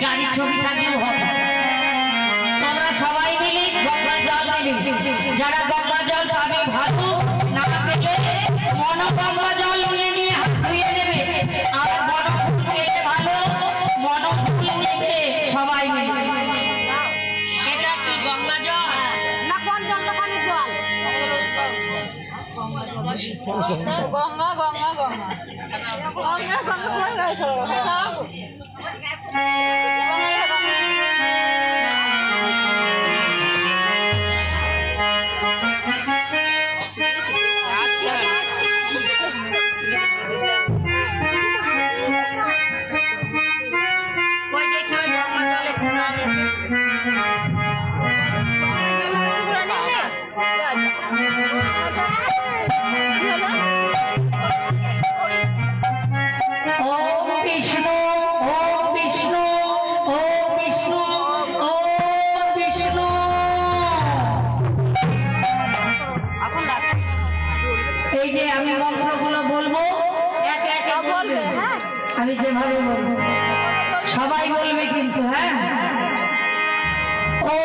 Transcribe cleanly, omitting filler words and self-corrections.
গাড়ি ছবি থাকলেও হবে। তোমরা সবাই মিলে গঙ্গা জল নেবে, যারা গঙ্গা জল পাবে ভালো, না পেলে মনোগঙ্গা জল নিয়ে হাত ধুয়ে নেবে। আর মনোফুল পেলে ভালো, মনোফুল নেবে সবাই মিলে। এটা কি গঙ্গা জল না কোন জলপানির জল? গঙ্গা গঙ্গা গঙ্গা এই যে আমি মন্ত্রগুলো বলবো, আমি যেভাবে বলবো সবাই বলবে কিন্তু, হ্যাঁ। ও